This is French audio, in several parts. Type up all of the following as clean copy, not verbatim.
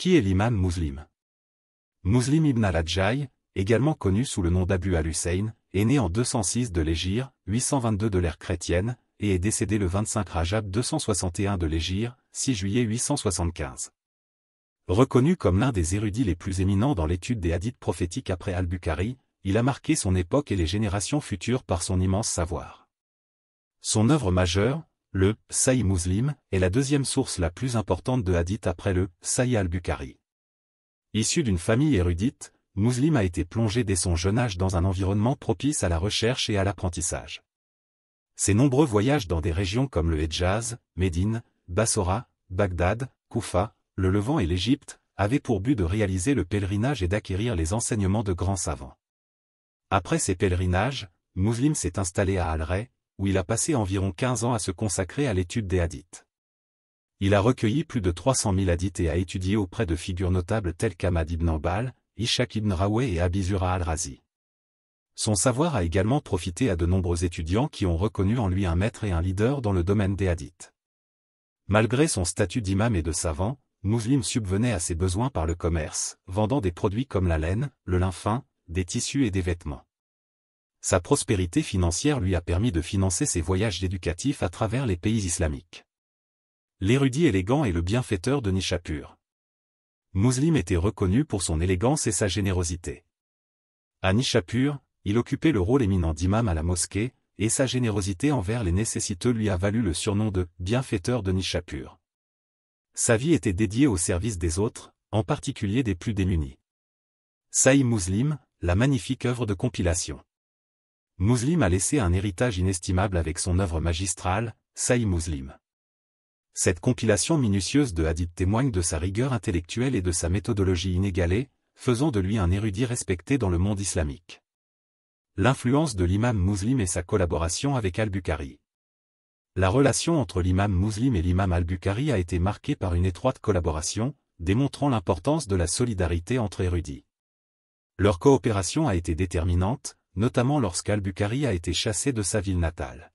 Qui est l'imam Muslim? Muslim ibn al-Hajjaj, également connu sous le nom d'Abu al-Hussein, est né en 206 de l'Hégire, 822 de l'ère chrétienne, et est décédé le 25 Rajab 261 de l'Hégire, 6 juillet 875. Reconnu comme l'un des érudits les plus éminents dans l'étude des hadiths prophétiques après Al-Bukhari, il a marqué son époque et les générations futures par son immense savoir. Son œuvre majeure, le Sahih Muslim, est la deuxième source la plus importante de hadith après le Sahih al-Bukhari. Issu d'une famille érudite, Muslim a été plongé dès son jeune âge dans un environnement propice à la recherche et à l'apprentissage. Ses nombreux voyages dans des régions comme le Hedjaz, Médine, Bassora, Bagdad, Koufa, le Levant et l'Égypte, avaient pour but de réaliser le pèlerinage et d'acquérir les enseignements de grands savants. Après ces pèlerinages, Muslim s'est installé à Al-Ray, où il a passé environ 15 ans à se consacrer à l'étude des hadiths. Il a recueilli plus de 300 000 hadiths et a étudié auprès de figures notables telles qu'Ahmad ibn Hanbal, Ishaq ibn Rahway et Abi Zur'a al-Razi. Son savoir a également profité à de nombreux étudiants qui ont reconnu en lui un maître et un leader dans le domaine des hadiths. Malgré son statut d'imam et de savant, Muslim subvenait à ses besoins par le commerce, vendant des produits comme la laine, le lin fin, des tissus et des vêtements. Sa prospérité financière lui a permis de financer ses voyages éducatifs à travers les pays islamiques. L'érudit élégant et le bienfaiteur de Nishapur. Muslim était reconnu pour son élégance et sa générosité. À Nishapur, il occupait le rôle éminent d'imam à la mosquée, et sa générosité envers les nécessiteux lui a valu le surnom de « bienfaiteur de Nishapur ». Sa vie était dédiée au service des autres, en particulier des plus démunis. Sahih Muslim, la magnifique œuvre de compilation. Muslim a laissé un héritage inestimable avec son œuvre magistrale, Sahih Muslim. Cette compilation minutieuse de hadiths témoigne de sa rigueur intellectuelle et de sa méthodologie inégalée, faisant de lui un érudit respecté dans le monde islamique. L'influence de l'imam Muslim et sa collaboration avec Al-Bukhari. La relation entre l'imam Muslim et l'imam Al-Bukhari a été marquée par une étroite collaboration, démontrant l'importance de la solidarité entre érudits. Leur coopération a été déterminante, notamment lorsqu'Al-Bukhari a été chassé de sa ville natale.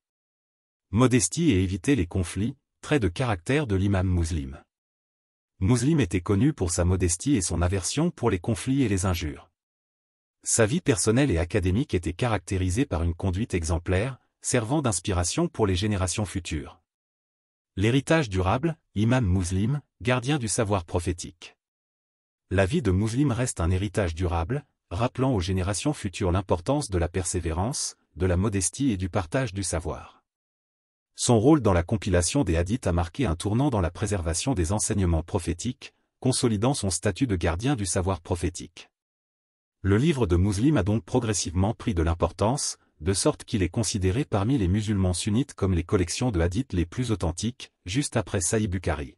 Modestie et éviter les conflits, trait de caractère de l'imam Muslim. Muslim était connu pour sa modestie et son aversion pour les conflits et les injures. Sa vie personnelle et académique était caractérisée par une conduite exemplaire, servant d'inspiration pour les générations futures. L'héritage durable, imam Muslim, gardien du savoir prophétique. La vie de Muslim reste un héritage durable, rappelant aux générations futures l'importance de la persévérance, de la modestie et du partage du savoir. Son rôle dans la compilation des hadiths a marqué un tournant dans la préservation des enseignements prophétiques, consolidant son statut de gardien du savoir prophétique. Le livre de Muslim a donc progressivement pris de l'importance, de sorte qu'il est considéré parmi les musulmans sunnites comme les collections de hadiths les plus authentiques, juste après Sahih Bukhari.